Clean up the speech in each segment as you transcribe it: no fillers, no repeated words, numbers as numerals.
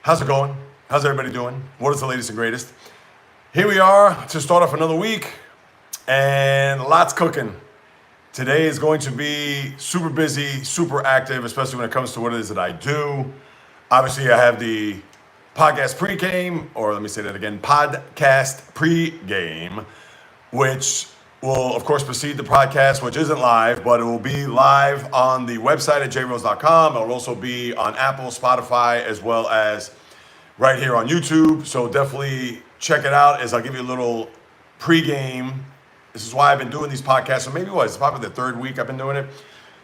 How's it going? How's everybody doing? What is the latest and greatest? Here we are to start off another week, and lots cooking. Today is going to be super busy, super active, especially when it comes to what it is that I do. Obviously, I have the podcast pregame, or let me say that again, podcast pregame, which will, of course, precede the podcast, which isn't live, but it will be live on the website at JAYREELZ.com. It will also be on Apple, Spotify, as well as right here on YouTube. So definitely check it out as I'll give you a little pregame. This is why I've been doing these podcasts. So maybe it's probably the third week I've been doing it.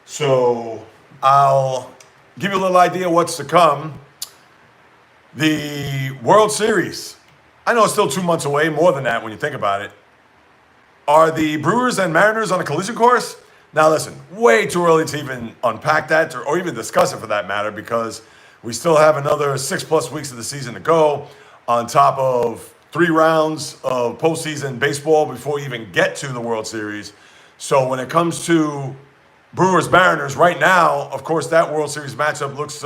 So I'll give you a little idea what's to come. The World Series. I know it's still 2 months away, more than that when you think about it. Are the Brewers and Mariners on a collision course? Now listen, way too early to even unpack that or even discuss it for that matter, because we still have another 6+ weeks of the season to go on top of 3 rounds of postseason baseball before we even get to the World Series. So when it comes to Brewers Mariners right now, of course that World Series matchup looks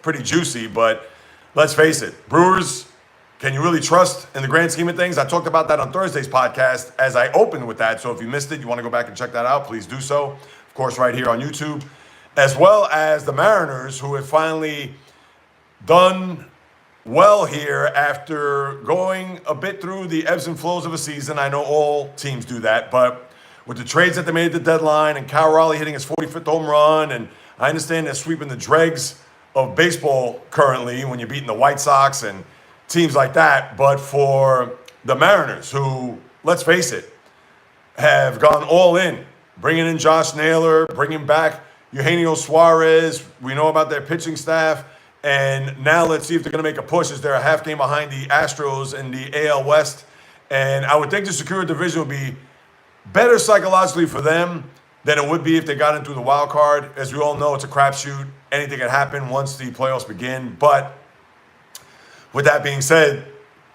pretty juicy, but let's face it, Brewers, can you really trust in the grand scheme of things? I talked about that on Thursday's podcast as I opened with that. So if you missed it, you want to go back and check that out, please do so. Of course, right here on YouTube, as well as the Mariners, who have finally done well here after going a bit through the ebbs and flows of a season. I know all teams do that, but with the trades that they made at the deadline and Cal Raleigh hitting his 45th home run, and I understand they're sweeping the dregs of baseball currently when you're beating the White Sox and teams like that. But for the Mariners, who, let's face it, have gone all in, bringing in Josh Naylor, bringing back Eugenio Suarez. We know about their pitching staff. And now let's see if they're going to make a push, as they're a half game behind the Astros in the AL West. And I would think the secure division would be better psychologically for them than it would be if they got into the wild card. As we all know, it's a crapshoot. Anything can happen once the playoffs begin. But with that being said,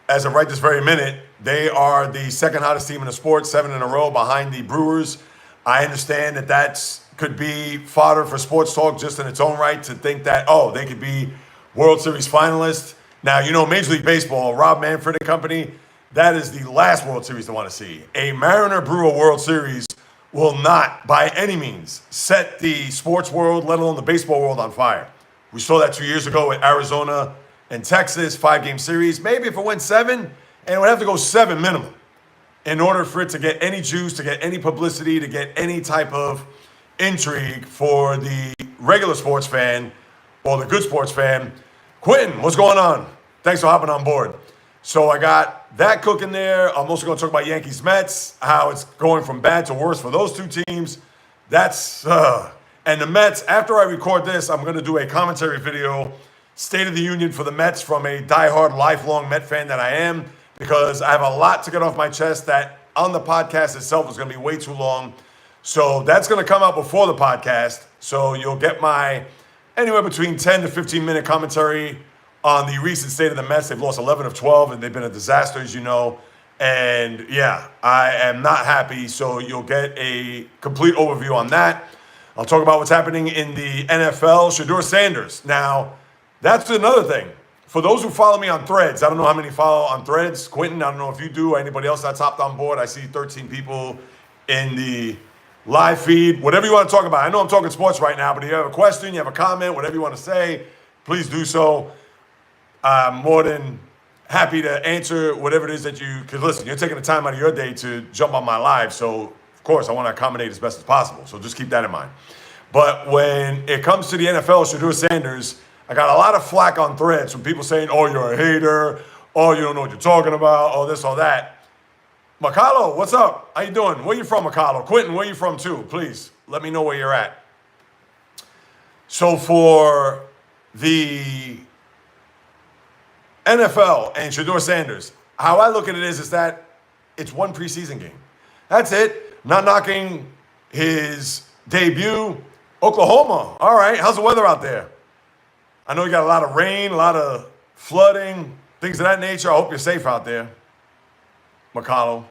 as of right this very minute, they are the second hottest team in the sport, 7 in a row behind the Brewers. I understand that could be fodder for sports talk just in its own right, to think that, oh, they could be World Series finalists. Now, you know, Major League Baseball, Rob Manfred and company, that is the last World Series they want to see. A Mariner-Brewer World Series will not, by any means, set the sports world, let alone the baseball world, on fire. We saw that 2 years ago with Arizona and Texas, 5-game series. Maybe if it went 7, and it would have to go 7 minimum in order for it to get any juice, to get any publicity, to get any type of intrigue for the regular sports fan or the good sports fan. Quentin, what's going on? Thanks for hopping on board. So I got that cooking there. I'm also going to talk about Yankees Mets, how it's going from bad to worse for those two teams. And the Mets, after I record this, I'm going to do a commentary video, State of the Union for the Mets, from a diehard, lifelong Met fan that I am, because I have a lot to get off my chest that on the podcast itself is going to be way too long. So that's going to come out before the podcast. So you'll get my anywhere between 10 to 15 minute commentary on the recent state of the Mets. They've lost 11 of 12, and they've been a disaster, as you know. And yeah, I am not happy. So you'll get a complete overview on that. I'll talk about what's happening in the NFL. Shedeur Sanders. Now, that's another thing. For those who follow me on Threads, I don't know how many follow on Threads. Quentin, I don't know if you do, or anybody else that's hopped on board. I see 13 people in the live feed, whatever you want to talk about. I know I'm talking sports right now, but if you have a question, you have a comment, whatever you want to say, please do so. I'm more than happy to answer whatever it is that you, because listen, you're taking the time out of your day to jump on my live, so of course I want to accommodate as best as possible, so just keep that in mind. But when it comes to the NFL, Shedeur Sanders, I got a lot of flack on Threads from people saying, oh, you're a hater, oh, you don't know what you're talking about, oh, this, all that. Macalo, what's up? How you doing? Where you from, Macalo? Quentin, where you from too? Please, let me know where you're at. So for the NFL and Shedeur Sanders, how I look at it is that it's one preseason game. That's it. Not knocking his debut. Oklahoma, all right. How's the weather out there? I know you got a lot of rain, a lot of flooding, things of that nature. I hope you're safe out there, McConnell.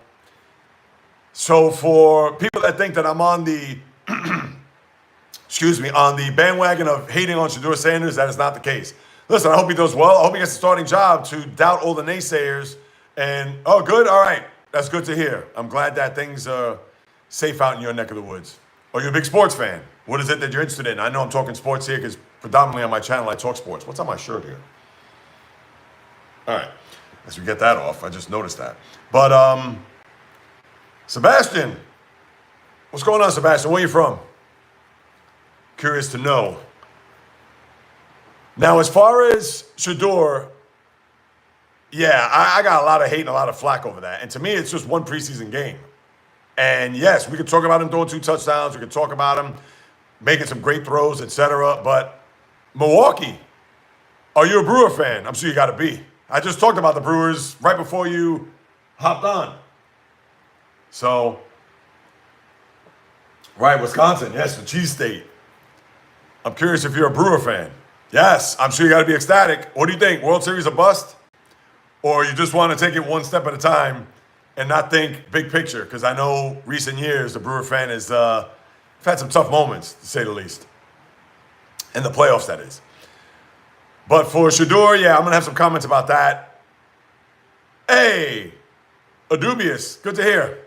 So for people that think that I'm on the, on the bandwagon of hating on Shedeur Sanders, that is not the case. listen, I hope he does well. I hope he gets a starting job to doubt all the naysayers. And, oh, good? All right. That's good to hear. I'm glad that things are safe out in your neck of the woods. Are you a big sports fan? What is it that you're interested in? I know I'm talking sports here because predominantly on my channel I talk sports. What's on my shirt here? All right. As we get that off, I just noticed that. But, Sebastian. What's going on, Sebastian? Where are you from? Curious to know. Now, as far as Shador, yeah, I got a lot of hate and a lot of flack over that. And to me, it's just one preseason game. And yes, we could talk about him throwing 2 touchdowns. We could talk about him making some great throws, etc. But Milwaukee, are you a Brewer fan? I'm sure you got to be. I just talked about the Brewers right before you hopped on. So, right, Wisconsin. Yes, the cheese state. I'm curious if you're a Brewer fan. Yes, I'm sure you got to be ecstatic. What do you think? World Series a bust? Or you just want to take it one step at a time and not think big picture? Because I know recent years the Brewer fan has had some tough moments, to say the least. In the playoffs, that is. But for Shador, yeah, I'm going to have some comments about that. Hey, Adubius, good to hear.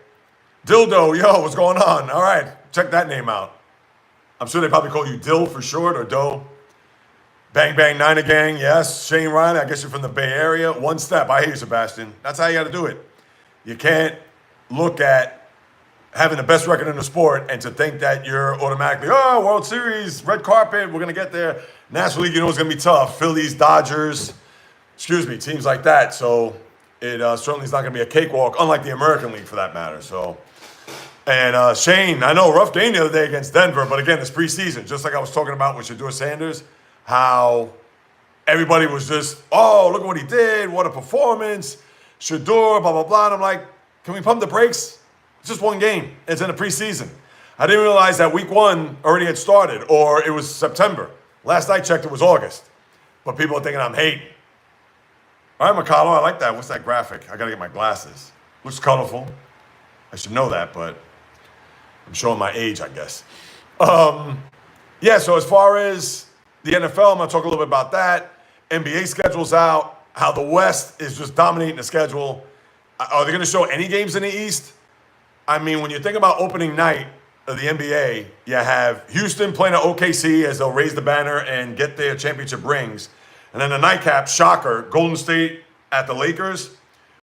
Dildo, yo, what's going on? All right, check that name out. I'm sure they probably call you Dill for short or Doe. Bang Bang Niner Gang, yes. Shane Ryan, I guess you're from the Bay Area. One step, I hear you, Sebastian. That's how you got to do it. You can't look at having the best record in the sport and to think that you're automatically, oh, World Series, red carpet, we're going to get there. National League, you know it's going to be tough. Phillies, Dodgers, teams like that. So it certainly is not going to be a cakewalk, unlike the American League for that matter. So, and Shane, I know, rough game the other day against Denver, but again, it's preseason. Just like I was talking about with Shador Sanders, how everybody was just, oh, look at what he did, what a performance, Shador, blah, blah, blah. And I'm like, can we pump the brakes? It's just one game. It's in the preseason. I didn't realize that week 1 already had started, or it was September. Last I checked, it was August. But people are thinking I'm hating. All right, McCallum, I like that. What's that graphic? I got to get my glasses. Looks colorful. I should know that, but I'm showing my age, I guess. Yeah, so as far as the NFL, I'm going to talk a little bit about that. NBA schedule's out, how the West is just dominating the schedule. Are they going to show any games in the East? I mean, when you think about opening night of the NBA, you have Houston playing at OKC as they'll raise the banner and get their championship rings. And then the nightcap, shocker, Golden State at the Lakers,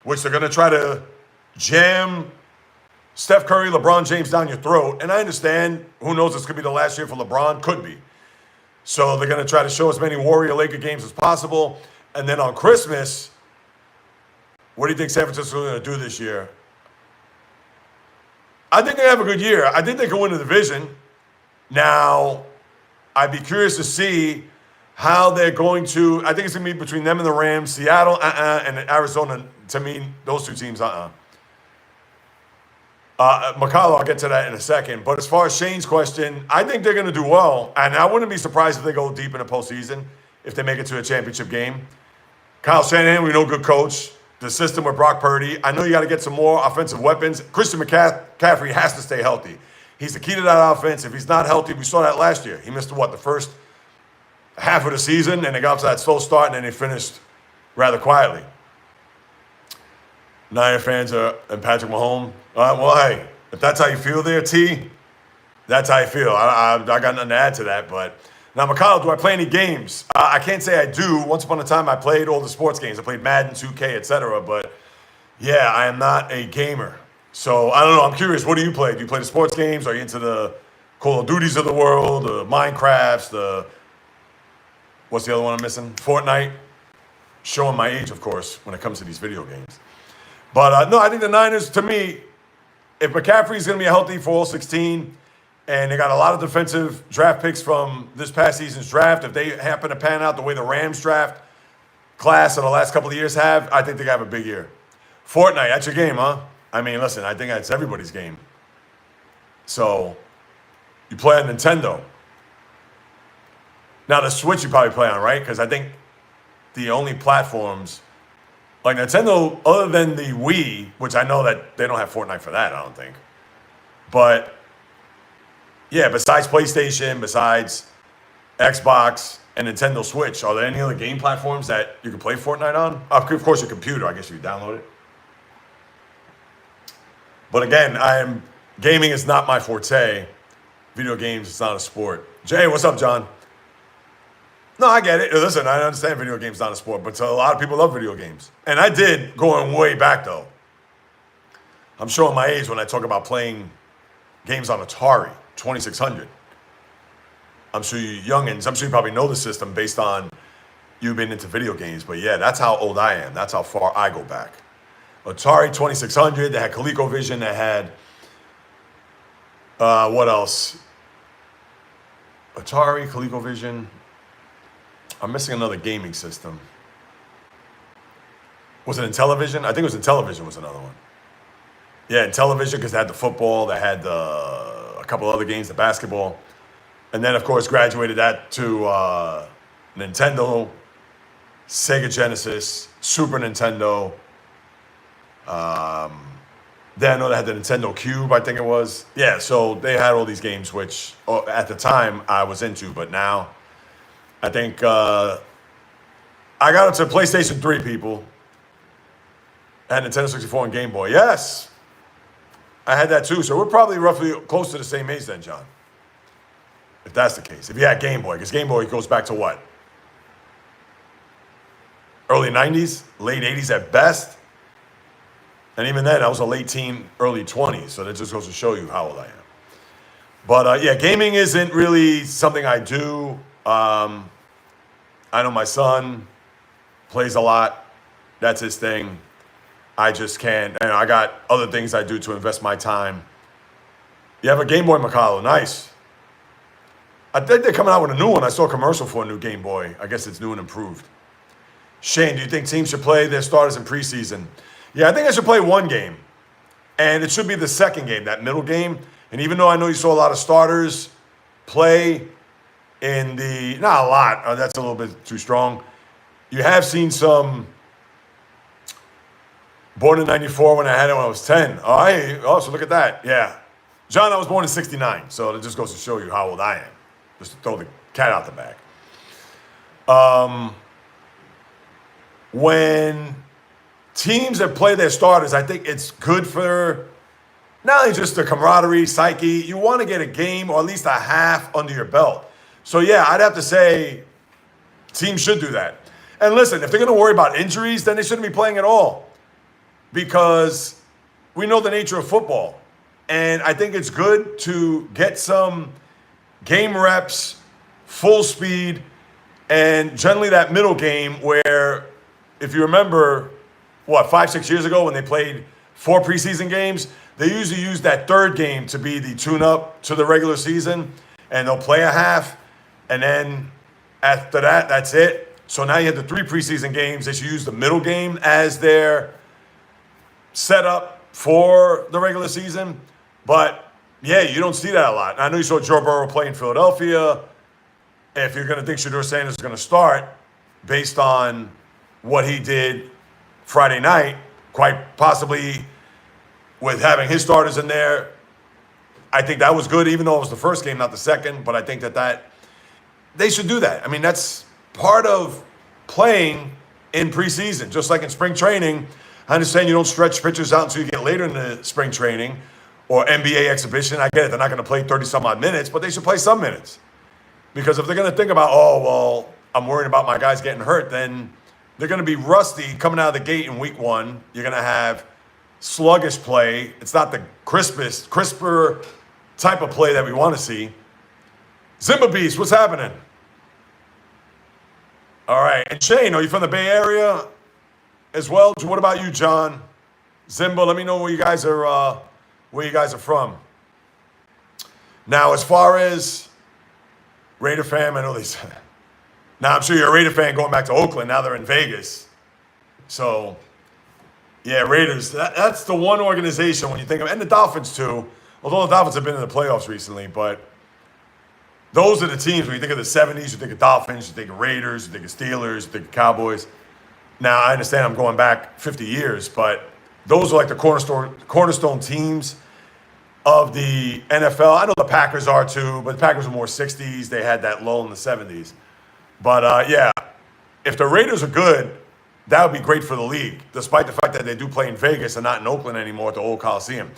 which they're going to try to jam Steph Curry, LeBron James down your throat. And I understand, who knows, this could be the last year for LeBron, could be. So they're going to try to show as many Warrior-Laker games as possible. And then on Christmas, what do you think San Francisco is going to do this year? I think they have a good year. I think they can win the division. Now, I'd be curious to see how they're going to, I think it's going to be between them and the Rams, Seattle, and Arizona. To me, those 2 teams, McCall, I'll get to that in a second. But as far as Shane's question, I think they're going to do well. And I wouldn't be surprised if they go deep in the postseason, if they make it to a championship game. Kyle Shanahan, we know, good coach. The system with Brock Purdy. I know you got to get some more offensive weapons. Christian McCaffrey has to stay healthy. He's the key to that offense. If he's not healthy, we saw that last year. He missed, the first half of the season, and they got to that slow start, and then they finished rather quietly. Niner fans and Patrick Mahomes. Well, hey, if that's how you feel there, T, that's how you feel. I got nothing to add to that, but... Now, McCall, do I play any games? I can't say I do. Once upon a time, I played all the sports games. I played Madden, 2K, etc. But, yeah, I am not a gamer. So, I don't know. I'm curious. What do you play? Do you play the sports games? Are you into the Call of Duties of the world, the Minecrafts, what's the other one I'm missing? Fortnite. Showing my age, of course, when it comes to these video games. But, no, I think the Niners, to me, if McCaffrey's going to be healthy for all 16, and they got a lot of defensive draft picks from this past season's draft. If they happen to pan out the way the Rams draft class in the last couple of years have, I think they have a big year. Fortnite, that's your game, huh? I mean, listen, I think that's everybody's game. So, you play on Nintendo. Now, the Switch you probably play on, right? Because I think the only platforms, like Nintendo, other than the Wii, which I know that they don't have Fortnite for that, I don't think. But... yeah, besides PlayStation, besides Xbox, and Nintendo Switch. Are there any other game platforms that you can play Fortnite on? Of course, your computer. I guess you download it. But again, gaming is not my forte. Video games, it's not a sport. Jay, what's up, John? No, I get it. Listen, I understand video games not a sport, but a lot of people love video games. And I did, going way back though. I'm showing my age when I talk about playing games on Atari 2600. I'm sure you youngins, I'm sure you probably know the system based on you being into video games. But yeah, that's how old I am. That's how far I go back. Atari 2600, they had ColecoVision, they had, what else? Atari, ColecoVision. I'm missing another gaming system. Was it Intellivision? I think it was Intellivision was another one. Yeah, Intellivision, because they had the football, they had a couple other games, the basketball. And then, of course, graduated that to Nintendo, Sega Genesis, Super Nintendo. Then I know they had the Nintendo Cube, I think it was. Yeah, so they had all these games, which at the time I was into. But now, I think I got into PlayStation 3, people. I had Nintendo 64 and Game Boy. Yes, I had that too. So we're probably roughly close to the same age then, John. If that's the case. If you had Game Boy, because Game Boy goes back to what? Early 90s, late 80s at best. And even then, I was a late teen, early 20s. So that just goes to show you how old I am. But yeah, gaming isn't really something I do. I know my son plays a lot. That's his thing. I just can't. And I got other things I do to invest my time. You have a Game Boy, Mikalo. Nice. I think they're coming out with a new one. I saw a commercial for a new Game Boy. I guess it's new and improved. Shane, do you think teams should play their starters in preseason? Yeah, I think I should play one game. And it should be the second game, that middle game. And even though I know you saw a lot of starters play in the, not a lot, that's a little bit too strong. You have seen some, born in 94 when I had it when I was 10. Oh, so look at that. Yeah. John, I was born in 69. So it just goes to show you how old I am. Just to throw the cat out the bag. When teams that play their starters, I think it's good for not only just the camaraderie, psyche. You want to get a game or at least a half under your belt. So yeah, I'd have to say teams should do that. And listen, if they're going to worry about injuries, then they shouldn't be playing at all. Because we know the nature of football. And I think it's good to get some game reps, full speed, and generally that middle game where, if you remember, 5-6 years ago when they played 4 preseason games, they usually use that third game to be the tune-up to the regular season, and they'll play a half, and then after that, that's it. So now you have the 3 preseason games. They should use the middle game as their setup for the regular season. But yeah, you don't see that a lot. I know you saw Joe Burrow play in Philadelphia. If you're going to think Shedeur Sanders is going to start based on what he did Friday night, quite possibly with having his starters in there, I think that was good, even though it was the first game, not the second. But I think that they should do that. I mean, that's part of playing in preseason, just like in spring training. I understand you don't stretch pitchers out until you get later in the spring training or NBA exhibition. I get it. They're not going to play 30-some-odd minutes, but they should play some minutes. Because if they're going to think about, I'm worried about my guys getting hurt, then they're going to be rusty coming out of the gate in week 1. You're going to have sluggish play. It's not the crisper type of play that we want to see. Zimba Beast, what's happening? All right. And Shane, are you from the Bay Area as well? What about you, John? Zimba, let me know where you guys are from. Now, as far as Raider fan, I know they said. Now, I'm sure you're a Raider fan going back to Oakland. Now they're in Vegas. So, yeah, Raiders, that's the one organization when you think of, and the Dolphins too, although the Dolphins have been in the playoffs recently, but those are the teams when you think of the 70s, you think of Dolphins, you think of Raiders, you think of Steelers, you think of Cowboys. Now, I understand I'm going back 50 years, but those are like the cornerstone teams of the NFL. I know the Packers are too, but the Packers were more 60s. They had that lull in the 70s. But yeah, if the Raiders are good, that would be great for the league, despite the fact that they do play in Vegas and not in Oakland anymore at the old Coliseum.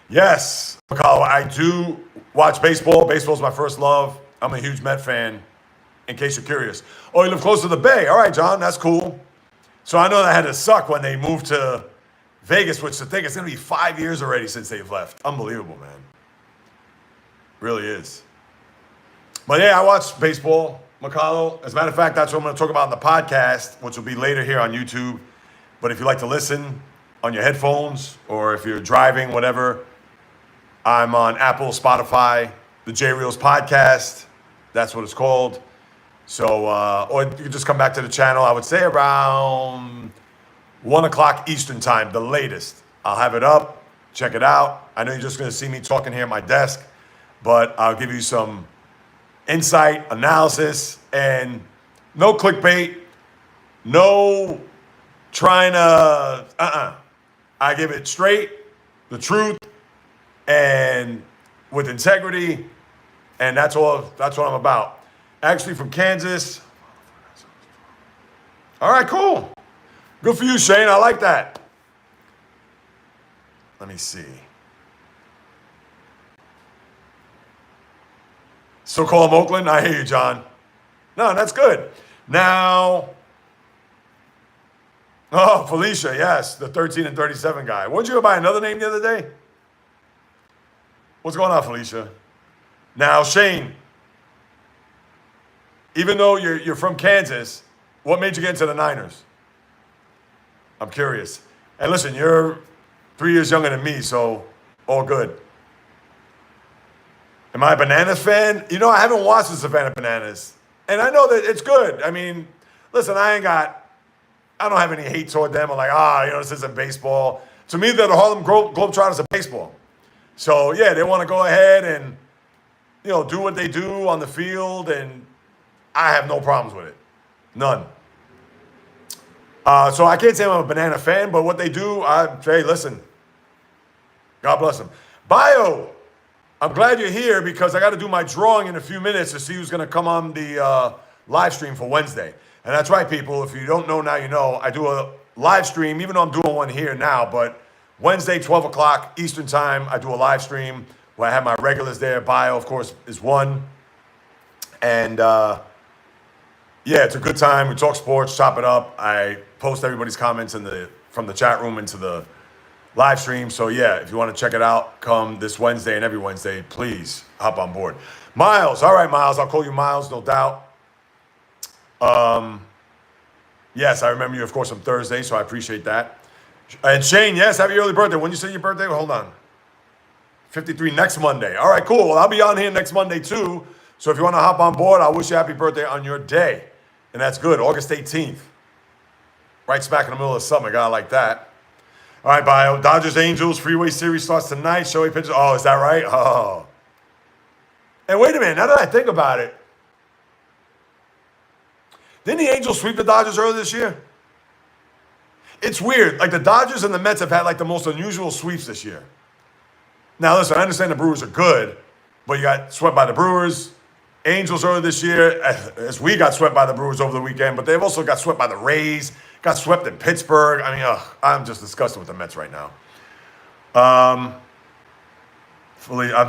Yes, McCall, I do watch baseball. Baseball's my first love. I'm a huge Met fan, in case you're curious. Oh, you live close to the Bay. All right, John, that's cool. So I know that had to suck when they moved to Vegas, which I think it's going to be 5 years already since they've left. Unbelievable, man. Really is. But yeah, I watch baseball, McCall. As a matter of fact, that's what I'm going to talk about in the podcast, which will be later here on YouTube. But if you like to listen on your headphones or if you're driving, whatever, I'm on Apple, Spotify, the JAYREELZ podcast. That's what it's called. So, or you can just come back to the channel, I would say around 1 o'clock Eastern time, the latest. I'll have it up. Check it out. I know you're just going to see me talking here at my desk, but I'll give you some insight, analysis, and no clickbait, no trying to, I give it straight, the truth, and with integrity, and that's what I'm about. Actually from Kansas. All right, cool. Good for you, Shane. I like that. Let me see. So call him Oakland? I hear you, John. No, that's good. Now, oh, Felicia, yes, the 13 and 37 guy. Weren't you go by another name the other day? What's going on, Felicia? Now, Shane, even though you're from Kansas, what made you get into the Niners? I'm curious. And listen, you're 3 years younger than me, so all good. Am I a Bananas fan? You know, I haven't watched the Savannah Bananas. And I know that it's good. I mean, listen, I don't have any hate toward them. I'm like, this isn't baseball. To me, they're the Harlem Globetrotters of baseball. So, yeah, they want to go ahead and, do what they do on the field, and I have no problems with it. None. So I can't say I'm a Banana fan, but what they do, hey, listen, God bless them. Bio, I'm glad you're here because I got to do my drawing in a few minutes to see who's going to come on the live stream for Wednesday. And that's right, people. If you don't know now, you know. I do a live stream, even though I'm doing one here now, but Wednesday, 12 o'clock Eastern time, I do a live stream where I have my regulars there. Bio, of course, is one. And, yeah, it's a good time. We talk sports, chop it up. I post everybody's comments from the chat room into the live stream. So, yeah, if you want to check it out, come this Wednesday and every Wednesday, please hop on board. Miles. All right, Miles. I'll call you Miles, no doubt. Yes, I remember you, of course, on Thursday, so I appreciate that. And Shane, yes, happy early birthday. When you say your birthday? Well, hold on. 53 next Monday. All right, cool. Well, I'll be on here next Monday, too. So if you want to hop on board, I'll wish you a happy birthday on your day. And that's good. August 18th. Right smack in the middle of the summer. Gotta like that. All right, Bio. Dodgers Angels Freeway Series starts tonight. Showy pitches. Oh, is that right? Oh. And wait a minute. Now that I think about it, didn't the Angels sweep the Dodgers earlier this year? It's weird. Like the Dodgers and the Mets have had like the most unusual sweeps this year. Now, listen, I understand the Brewers are good, but you got swept by the Brewers. Angels earlier this year, as we got swept by the Brewers over the weekend, but they've also got swept by the Rays, got swept in Pittsburgh. I mean, I'm just disgusted with the Mets right now. I've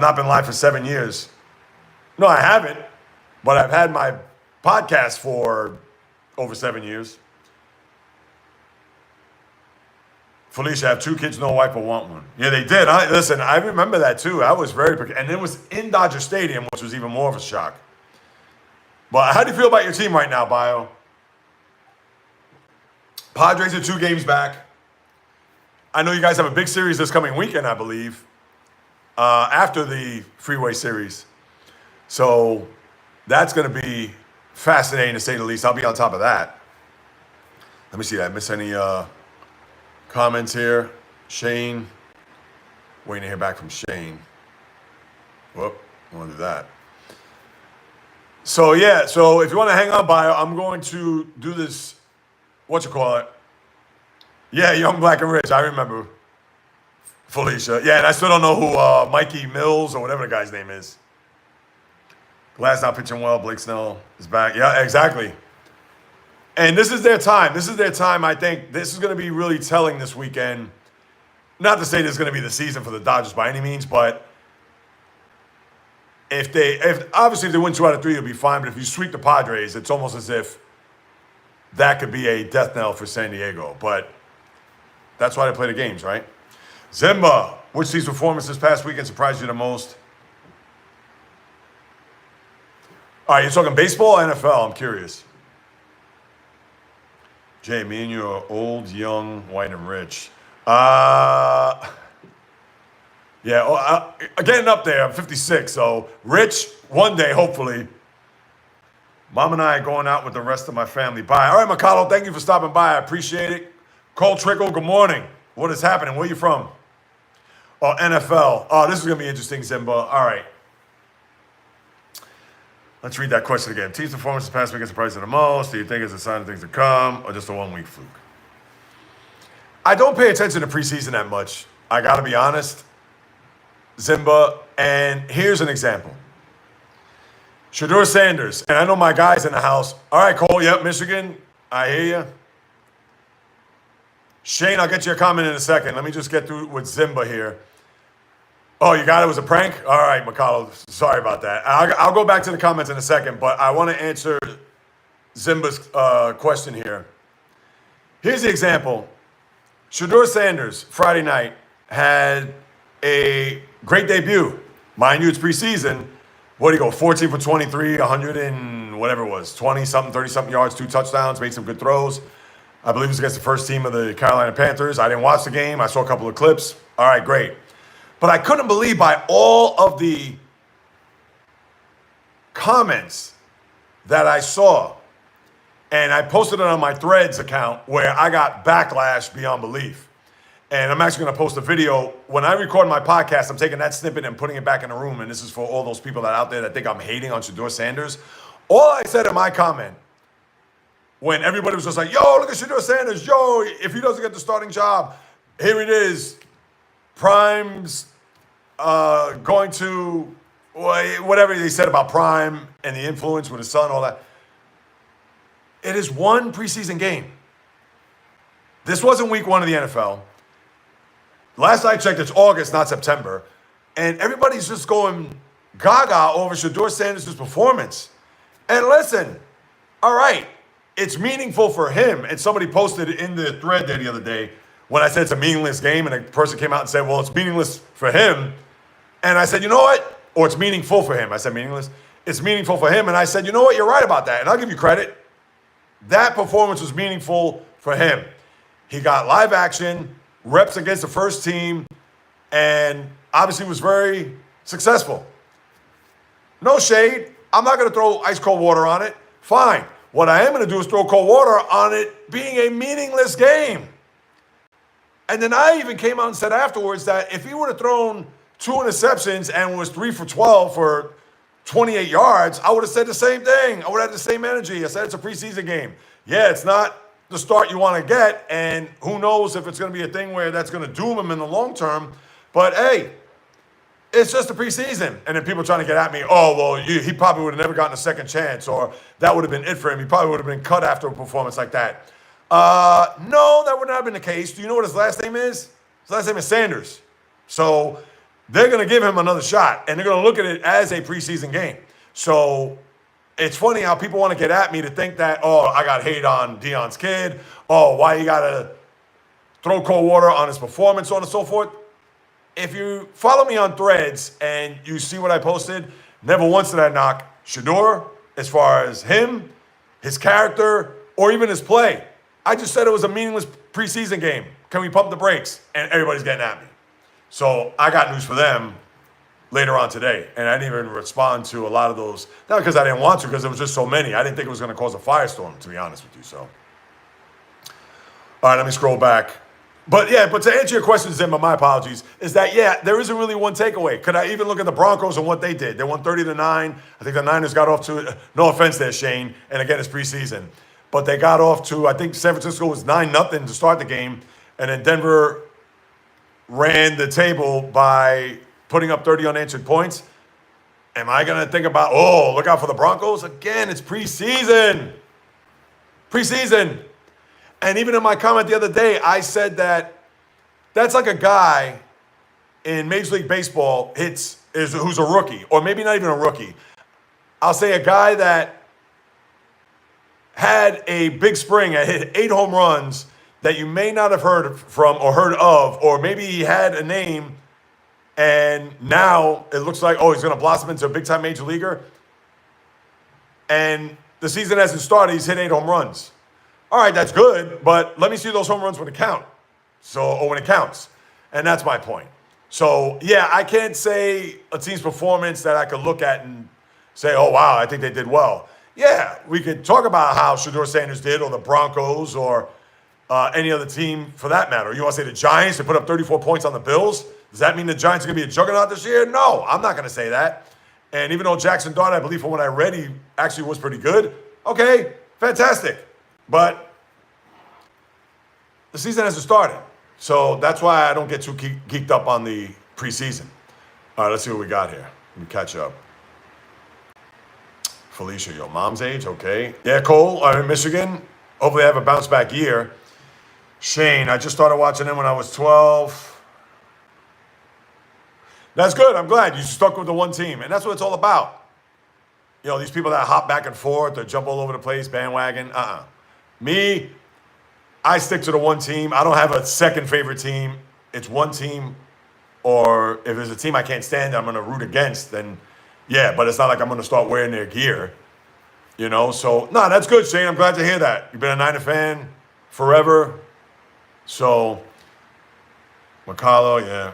not been live for 7 years. No, I haven't, but I've had my podcast for over 7 years. Felicia, I have 2 kids, no wife, but want one. Yeah, they did. Listen, I remember that too. I was and it was in Dodger Stadium, which was even more of a shock. But how do you feel about your team right now, Bio? Padres are 2 games back. I know you guys have a big series this coming weekend, I believe, after the Freeway Series. So that's going to be fascinating to say the least. I'll be on top of that. Let me see. Did I miss any comments here? Shane. Waiting to hear back from Shane. Whoop. I want to do that. So, yeah. So, if you want to hang on, Bio, I'm going to do this. Yeah, Young, Black, and Rich. I remember. Felicia. Yeah, and I still don't know who Mikey Mills or whatever the guy's name is. Glass not pitching well. Blake Snell is back. Yeah, exactly. And this is their time. This is their time. I think this is going to be really telling this weekend. Not to say this is going to be the season for the Dodgers by any means, but obviously if they win 2 out of 3, it'll be fine. But if you sweep the Padres, it's almost as if that could be a death knell for San Diego. But that's why they play the games, right? Zimba, which team's performance this past weekend surprised you the most? All right, you're talking baseball or NFL? I'm curious. Jay, me and you are old, young, white, and rich. Getting up there. I'm 56, so rich one day, hopefully. Mom and I are going out with the rest of my family. Bye. All right, Mikalo, thank you for stopping by. I appreciate it. Cole Trickle, good morning. What is happening? Where are you from? Oh, NFL. Oh, this is going to be interesting, Zimba. All right. Let's read that question again. Team's performance this past week is surprising the most. Do you think it's a sign of things to come or just a one-week fluke? I don't pay attention to preseason that much. I got to be honest, Zimba. And here's an example. Shedeur Sanders. And I know my guy's in the house. All right, Cole. Yep, Michigan. I hear you. Shane, I'll get your comment in a second. Let me just get through with Zimba here. Oh, you got it? It was a prank? All right, McConnell. Sorry about that. I'll go back to the comments in a second, but I want to answer Zimba's question here. Here's the example. Shedeur Sanders, Friday night, had a great debut. Mind you, it's preseason. What did he go? 14 for 23, 100 and whatever it was, 20-something, 30-something yards, 2 touchdowns, made some good throws. I believe it was against the first team of the Carolina Panthers. I didn't watch the game. I saw a couple of clips. All right, great. But I couldn't believe by all of the comments that I saw, and I posted it on my Threads account where I got backlash beyond belief. And I'm actually going to post a video. When I record my podcast, I'm taking that snippet and putting it back in the room, and this is for all those people that out there that think I'm hating on Shedeur Sanders. All I said in my comment, when everybody was just like, yo, look at Shedeur Sanders, yo, if he doesn't get the starting job, here it is. Prime's going to, whatever they said about Prime and the influence with his son, all that. It is one preseason game. This wasn't week 1 of the NFL. Last I checked, it's August, not September. And everybody's just going gaga over Shedeur Sanders' performance. And listen, all right, it's meaningful for him. And somebody posted in the thread there the other day when I said it's a meaningless game, and a person came out and said, well, it's meaningless for him. And I said, you know what? Or it's meaningful for him. I said meaningless. It's meaningful for him. And I said, you know what? You're right about that. And I'll give you credit. That performance was meaningful for him. He got live action, reps against the first team, and obviously was very successful. No shade. I'm not going to throw ice cold water on it. Fine. What I am going to do is throw cold water on it being a meaningless game. And then I even came out and said afterwards that if he would have thrown 2 interceptions and was 3 for 12 for 28 yards, I would have said the same thing. I would have had the same energy. I said it's a preseason game. Yeah, it's not the start you want to get, and who knows if it's going to be a thing where that's going to doom him in the long term. But hey, it's just a preseason. And then people trying to get at me, oh, well, he probably would have never gotten a second chance, or that would have been it for him. He probably would have been cut after a performance like that. No, that would not have been the case. Do you know what his last name is? His last name is Sanders. So they're going to give him another shot, and they're going to look at it as a preseason game. So it's funny how people want to get at me to think that, oh, I got hate on Deion's kid. Oh, why you got to throw cold water on his performance, so on and so forth. If you follow me on Threads and you see what I posted, never once did I knock Shedeur as far as him, his character, or even his play. I just said it was a meaningless preseason game. Can we pump the brakes? And everybody's getting at me. So I got news for them later on today. And I didn't even respond to a lot of those. Not because I didn't want to, because there was just so many. I didn't think it was going to cause a firestorm, to be honest with you. So, all right, let me scroll back. But to answer your question, Zimba, my apologies, is that, there isn't really one takeaway. Could I even look at the Broncos and what they did? They won 30-9. I think the Niners got off to, no offense there, Shane, and again, it's preseason. But they got off to, I think San Francisco was 9-0 to start the game, and then Denver ran the table by putting up 30 unanswered points. Am I going to think about, oh, look out for the Broncos? Again, it's preseason. Preseason. And even in my comment the other day, I said that that's like a guy in Major League Baseball who's a rookie, or maybe not even a rookie. I'll say a guy that had a big spring, hit 8 home runs that you may not have heard from or heard of, or maybe he had a name and now it looks like, oh, he's going to blossom into a big-time major leaguer. And the season hasn't started. He's hit 8 home runs. All right, that's good, but let me see those home runs when it counts. Or when it counts. And that's my point. So, yeah, I can't say a team's performance that I could look at and say, oh, wow, I think they did well. Yeah, we could talk about how Shedeur Sanders did, or the Broncos, or any other team for that matter. You want to say the Giants, they put up 34 points on the Bills? Does that mean the Giants are going to be a juggernaut this year? No, I'm not going to say that. And even though Jackson Dart, I believe from what I read, he actually was pretty good. Okay, fantastic. But the season hasn't started. So that's why I don't get too geeked up on the preseason. All right, let's see what we got here. Let me catch up. Felicia, your mom's age, okay. Yeah, Cole, I'm in Michigan. Hopefully I have a bounce back year. Shane, I just started watching them when I was 12. That's good. I'm glad you stuck with the one team. And that's what it's all about. You know, these people that hop back and forth or jump all over the place, bandwagon. Me, I stick to the one team. I don't have a second favorite team. It's one team. Or if there's a team I can't stand that I'm going to root against, then yeah, but it's not like I'm going to start wearing their gear. You know, so, no, that's good, Shane. I'm glad to hear that. You've been a Niner fan forever. So, McCullough, yeah.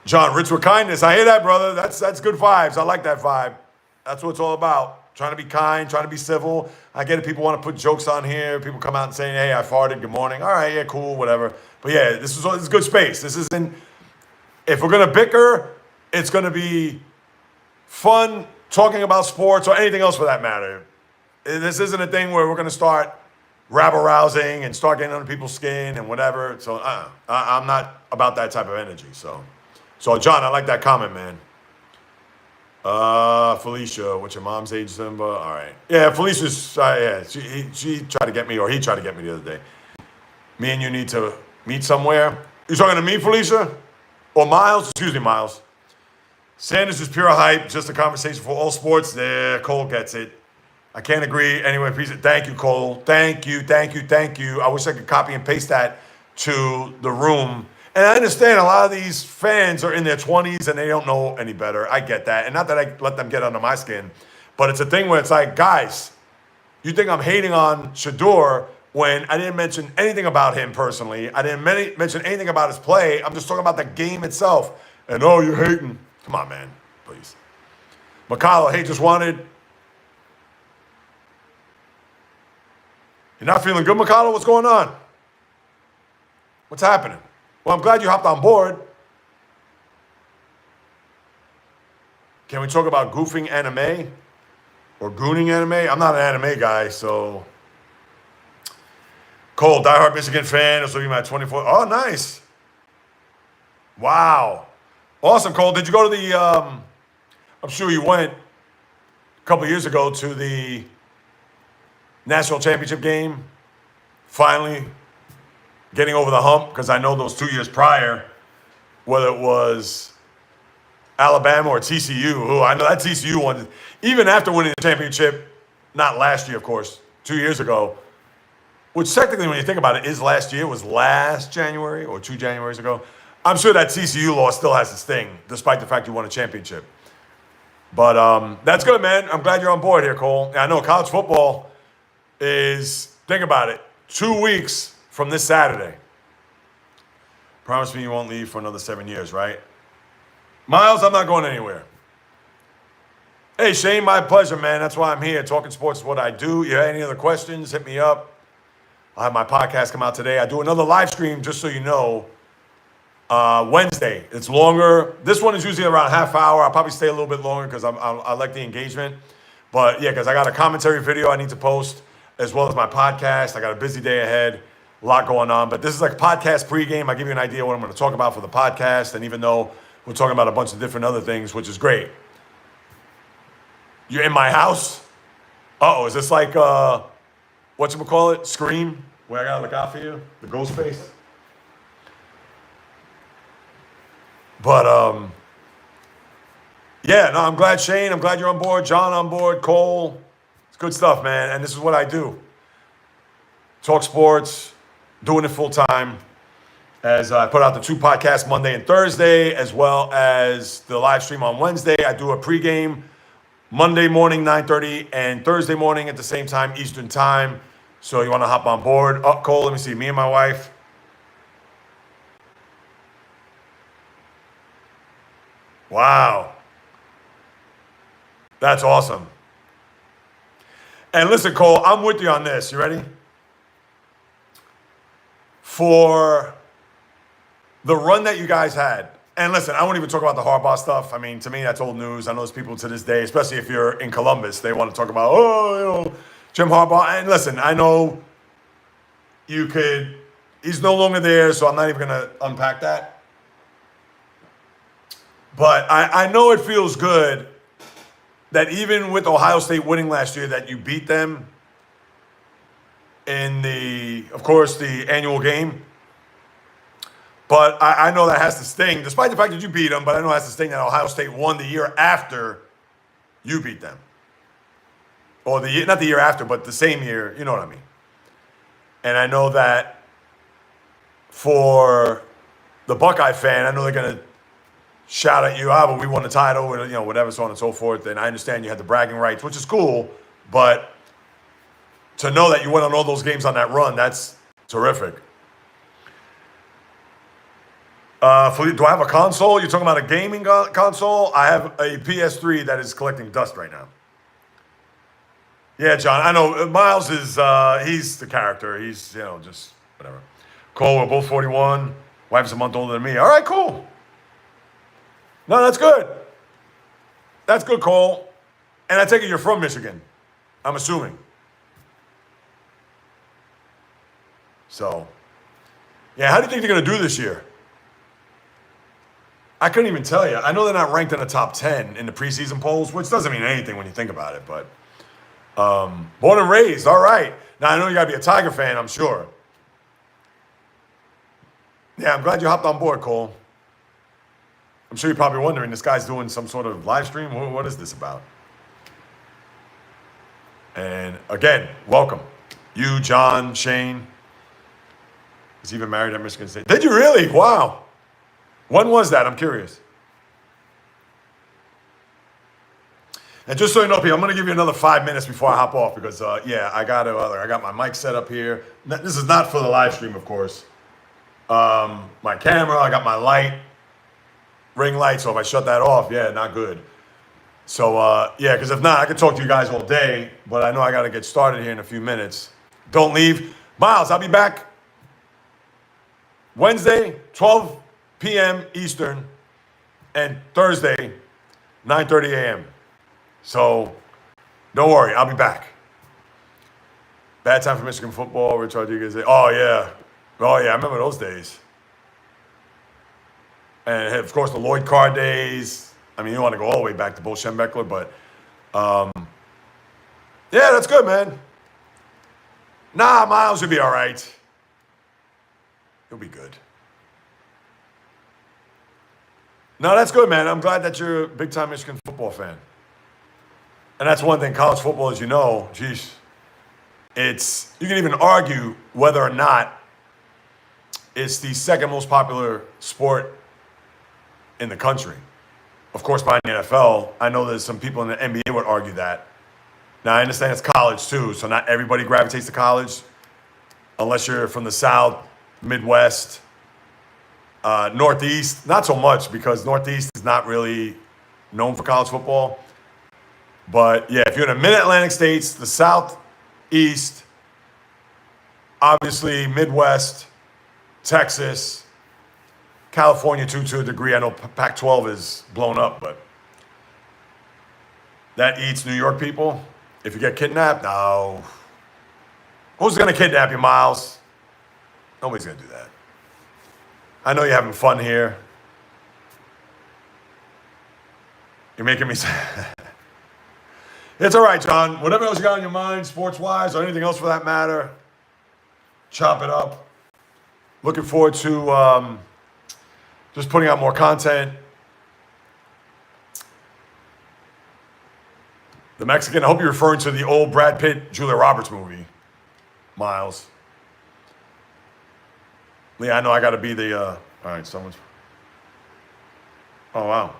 John, rich with kindness. I hear that, brother. That's good vibes. I like that vibe. That's what it's all about. Trying to be kind, trying to be civil. I get it. People want to put jokes on here. People come out and saying, hey, I farted. Good morning. All right, yeah, cool, whatever. But yeah, this is good space. This isn't, if we're going to bicker, it's going to be fun talking about sports or anything else for that matter. This isn't a thing where we're going to start rabble-rousing and start getting under people's skin and whatever. So I'm not about that type of energy. So John, I like that comment, man. Felicia, what's your mom's age, Simba? All right. Yeah, Felicia's, yeah, she tried to get me, or he tried to get me the other day. Me and you need to meet somewhere. You talking to me, Felicia? Or Miles? Excuse me, Miles. Sanders is pure hype, just a conversation for all sports. There, Cole gets it. I can't agree. Anyway, please, thank you, Cole. Thank you. I wish I could copy and paste that to the room. And I understand a lot of these fans are in their 20s and they don't know any better. I get that. And not that I let them get under my skin, but it's a thing where it's like, guys, you think I'm hating on Shedeur when I didn't mention anything about him personally. I didn't mention anything about his play. I'm just talking about the game itself. And, oh, you're hating. Come on, man, please. McCullough, hey, just wanted. You're not feeling good, McCullough? What's going on? What's happening? Well, I'm glad you hopped on board. Can we talk about goofing anime or gooning anime? I'm not an anime guy, so. Cole, diehard Michigan fan. This will be my 24th. Oh, nice. Wow. Awesome, Cole. Did you go to the, I'm sure you went a couple years ago to the national championship game, finally getting over the hump, because I know those 2 years prior, whether it was Alabama or TCU, who I know that TCU one, even after winning the championship, not last year, of course, 2 years ago, which technically when you think about it is last year, was last January or 2 Januaries ago. I'm sure that TCU loss still has its sting, despite the fact you won a championship. But that's good, man. I'm glad you're on board here, Cole. And I know college football is, think about it, 2 weeks from this Saturday. Promise me you won't leave for another 7 years, right? Miles, I'm not going anywhere. Hey, Shane, my pleasure, man. That's why I'm here. Talking sports is what I do. You have any other questions, hit me up. I'll have my podcast come out today. I do another live stream, just so you know, Wednesday. It's longer. This one is usually around half hour. I'll probably stay a little bit longer because I like the engagement. But yeah, because I got a commentary video I need to post, as well as my podcast. I got a busy day ahead, a lot going on. But this is like podcast pregame. I give you an idea what I'm going to talk about for the podcast. And even though we're talking about a bunch of different other things, which is great. You're in my house? Uh-oh, is this like, whatchamacallit? Scream? Where I gotta look out for you? The ghost face? But, yeah, no, I'm glad, Shane. I'm glad you're on board. John on board. Cole. It's good stuff, man. And this is what I do. Talk sports, doing it full time. As I put out the 2 podcasts Monday and Thursday, as well as the live stream on Wednesday. I do a pregame Monday morning, 9:30, and Thursday morning at the same time, Eastern time. So you want to hop on board. Oh, Cole, let me see. Me and my wife. Wow. That's awesome. And listen, Cole, I'm with you on this. You ready? For the run that you guys had, and listen, I won't even talk about the Harbaugh stuff. I mean, to me, that's old news. I know there's people to this day, especially if you're in Columbus, they want to talk about, Jim Harbaugh. And listen, I know he's no longer there, so I'm not even going to unpack that. But I know it feels good that even with Ohio State winning last year, that you beat them in of course, the annual game. But I know that has to sting, despite the fact that you beat them, but I know it has to sting that Ohio State won the year after you beat them. Or not the year after, but the same year, you know what I mean. And I know that for the Buckeye fan, I know they're going to shout at you, but we won the title, whatever, so on and so forth. And I understand you had the bragging rights, which is cool, but to know that you went on all those games on that run, that's terrific. Do I have a console? You're talking about a gaming console? I have a PS3 that is collecting dust right now. Yeah, John, I know. Miles is, he's the character. He's, just whatever. Cole, we're both 41. Wife's a month older than me. All right, cool. No, that's good. That's good, Cole. And I take it you're from Michigan, I'm assuming. So, yeah, how do you think they're going to do this year? I couldn't even tell you. I know they're not ranked in the top 10 in the preseason polls, which doesn't mean anything when you think about it. But born and raised, all right. Now, I know you got to be a Tiger fan, I'm sure. Yeah, I'm glad you hopped on board, Cole. I'm sure you're probably wondering, this guy's doing some sort of live stream? What is this about? And again, welcome. You, John, Shane. He's even married at Michigan State. Did you really? Wow. When was that? I'm curious. And just so you know, people, I'm going to give you another 5 minutes before I hop off because, I got my mic set up here. This is not for the live stream, of course. My camera, I got my light, ring light. So if I shut that off, not good. So, because if not, I could talk to you guys all day, but I know I got to get started here in a few minutes. Don't leave. Miles, I'll be back Wednesday, 12 p.m. Eastern, and Thursday, 9:30 a.m. So, don't worry, I'll be back. Bad time for Michigan football. Rich Rodriguez. Oh, yeah, I remember those days. And, of course, the Lloyd Carr days. I mean, you want to go all the way back to Bo Schembechler, but, that's good, man. Nah, Miles, you'll be all right. You'll be good. No, that's good, man. I'm glad that you're a big-time Michigan football fan. And that's one thing, college football, as you know, you can even argue whether or not it's the second most popular sport in the country. Of course, behind the NFL. I know there's some people in the NBA would argue that. Now, I understand it's college, too, so not everybody gravitates to college, unless you're from the South, Midwest, Northeast. Not so much, because Northeast is not really known for college football. But, if you're in the Mid-Atlantic states, the Southeast, obviously Midwest, Texas, California, too, to a degree. I know Pac-12 is blown up, but that eats New York people. If you get kidnapped, no. Who's going to kidnap you, Miles? Nobody's going to do that. I know you're having fun here. You're making me It's all right, John. Whatever else you got on your mind, sports-wise, or anything else for that matter, chop it up. Looking forward to just putting out more content. The Mexican, I hope you're referring to the old Brad Pitt, Julia Roberts movie, Miles. Yeah, I know I got to be the, all right, someone's, oh, wow.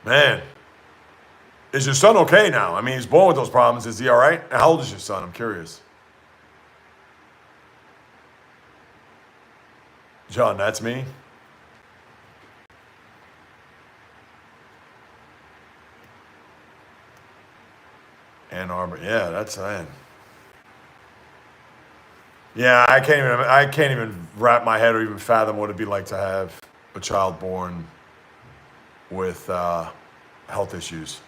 Man, is your son okay now? I mean, he's born with those problems. Is he all right? How old is your son? I'm curious. John, that's me. Ann Arbor. Yeah, that's man. Yeah, I can't even wrap my head or even fathom what it'd be like to have a child born with health issues.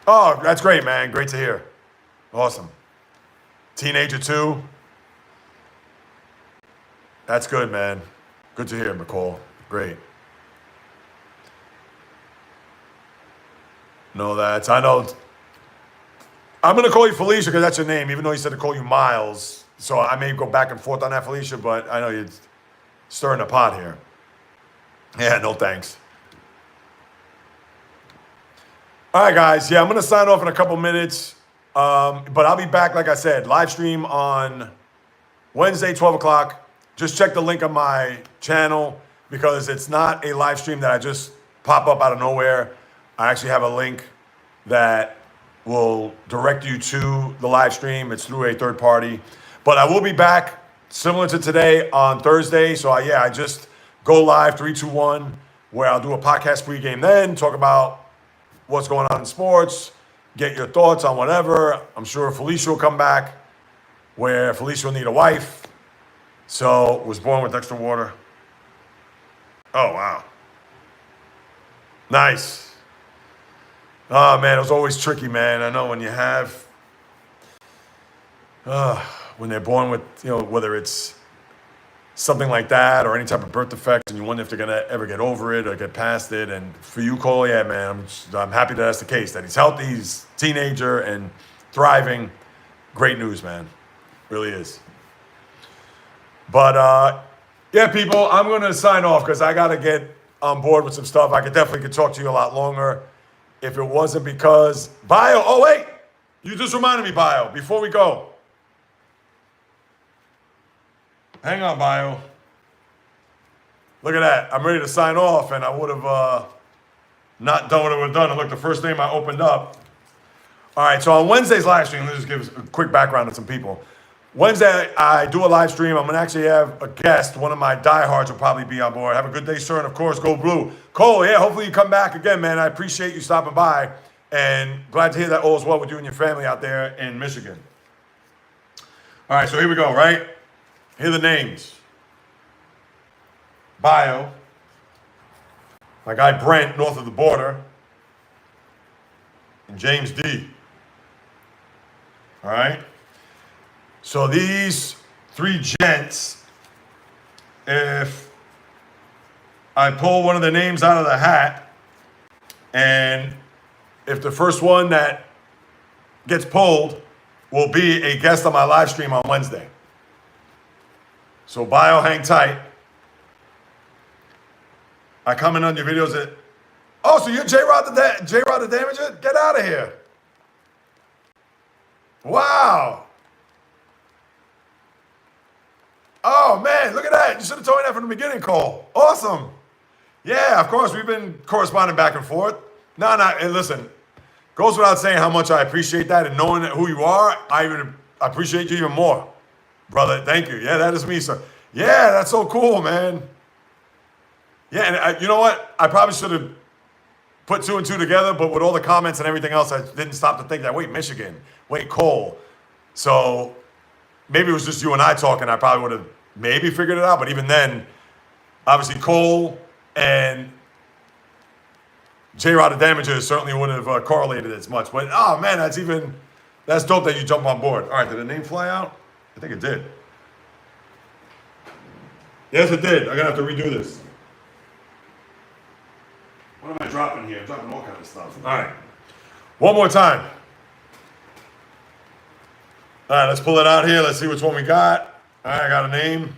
Oh, that's great, man. Great to hear. Awesome. Teenager too. That's good, man. Good to hear, McCall. Great. No, I know. I'm going to call you Felicia because that's your name, even though you said to call you Miles. So I may go back and forth on that, Felicia, but I know you're stirring the pot here. Yeah, no thanks. All right, guys. Yeah, I'm going to sign off in a couple minutes. But I'll be back, like I said, live stream on Wednesday, 12 o'clock. Just check the link on my channel because it's not a live stream that I just pop up out of nowhere. I actually have a link that will direct you to the live stream. It's through a third party. But I will be back similar to today on Thursday. So I just go live 3, 2, 1, where I'll do a podcast pregame then, talk about what's going on in sports, get your thoughts on whatever. I'm sure Felicia will come back, where Felicia will need a wife. So, was born with extra water. Oh, wow. Nice. Oh, man, it was always tricky, man. I know when you have, when they're born with, whether it's something like that or any type of birth defect, and you wonder if they're going to ever get over it or get past it. And for you, Cole, yeah, man, I'm happy that that's the case, that he's healthy, he's a teenager and thriving. Great news, man. Really is. But, yeah, people, I'm going to sign off because I got to get on board with some stuff. I could talk to you a lot longer if it wasn't because Bio. Oh, wait, you just reminded me, Bio, before we go. Hang on, Bio. Look at that. I'm ready to sign off, and I would have not done what I would have done. And look, the first name I opened up. All right, so on Wednesday's live stream, let's just give a quick background on some people. Wednesday, I do a live stream. I'm going to actually have a guest. One of my diehards will probably be on board. Have a good day, sir, and of course, go blue. Cole, yeah, hopefully you come back again, man. I appreciate you stopping by, and glad to hear that all is well with you and your family out there in Michigan. All right, so here we go, right? Here are the names. Bio. My guy Brent, north of the border. And James D. All right? So these 3 gents, if I pull one of the names out of the hat, and if the first one that gets pulled will be a guest on my live stream on Wednesday. So Bio, hang tight. I comment on your videos that, oh, so you're J-Rod the Damager? Get out of here. Wow. Oh, man, look at that. You should have told me that from the beginning, Cole. Awesome. Yeah, of course, we've been corresponding back and forth. No, and listen, goes without saying how much I appreciate that, and knowing who you are, I appreciate you even more. Brother, thank you. Yeah, that is me, sir. Yeah, that's so cool, man. Yeah, and you know what? I probably should have put 2 and 2 together, but with all the comments and everything else, I didn't stop to think that, wait, Michigan, wait, Cole. So maybe it was just you and I talking. I probably would have maybe figured it out, but even then, obviously Cole and J-Rod the Damager certainly wouldn't have correlated as much. But, oh, man, that's dope that you jump on board. All right, did the name fly out? I think it did. Yes, it did. I'm going to have to redo this. What am I dropping here? I'm dropping all kinds of stuff. All right. One more time. All right, let's pull it out here. Let's see which one we got. All right, I got a name.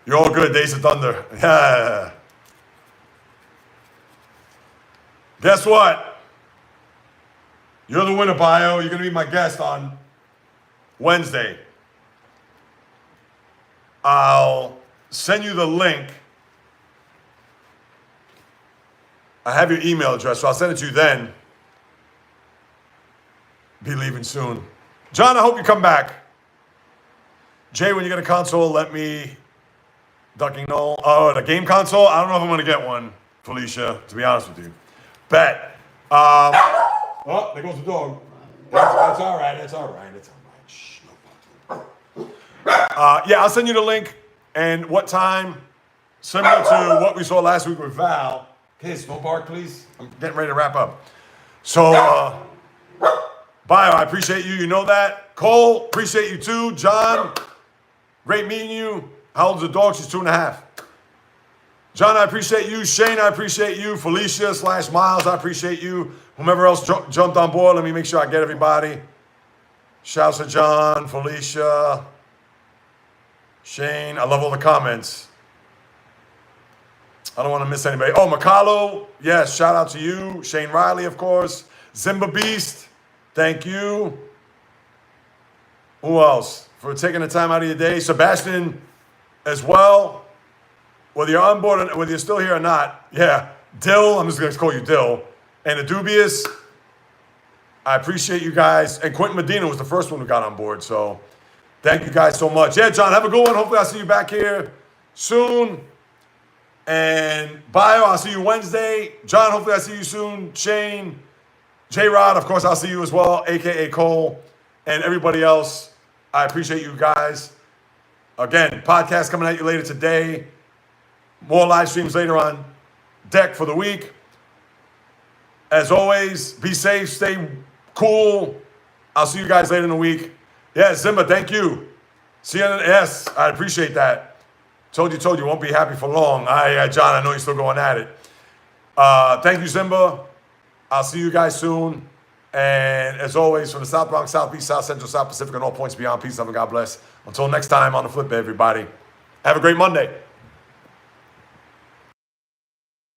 You're all good, Days of Thunder. Yeah. Guess what? You're the winner, Bio. You're going to be my guest on Wednesday. I'll send you the link. I have your email address, so I'll send it to you then. Be leaving soon. John, I hope you come back. Jay, when you get a console, let me... Ducking Knoll. Oh, the game console? I don't know if I'm going to get one, Felicia, to be honest with you. Bet. Oh, there goes the dog. That's all right. That's all right. It's all right. Shh, no. Yeah, I'll send you the link. And what time? Similar to what we saw last week with Val. Kids, no bark, please. I'm getting ready to wrap up. So, Bio, I appreciate you. You know that. Cole, appreciate you too. John, great meeting you. How old's the dog? She's 2.5. John, I appreciate you. Shane, I appreciate you. Felicia / Miles, I appreciate you. Whomever else jumped on board, let me make sure I get everybody. Shouts to John, Felicia, Shane. I love all the comments. I don't want to miss anybody. Oh, Macalo, yes, shout out to you. Shane Riley, of course. Zimba Beast, thank you. Who else? For taking the time out of your day. Sebastian as well. Whether you're on board, whether you're still here or not, yeah. Dill, I'm just going to call you Dill. And the Dubious, I appreciate you guys. And Quentin Medina was the first one who got on board, so thank you guys so much. Yeah, John, have a good one. Hopefully I'll see you back here soon. And Bio, I'll see you Wednesday. John, hopefully I'll see you soon. Shane, J-Rod, of course, I'll see you as well, a.k.a. Cole. And everybody else, I appreciate you guys. Again, podcast coming at you later today. More live streams later on deck for the week. As always, be safe, stay cool. I'll see you guys later in the week. Yeah, Zimba, thank you. See you in the, yes, I appreciate that. Told you, won't be happy for long. John, I know you're still going at it. Thank you, Zimba. I'll see you guys soon. And as always, from the South Bronx, Southeast, South Central, South Pacific, and all points beyond, peace, love, and God bless. Until next time on the flip, everybody. Have a great Monday.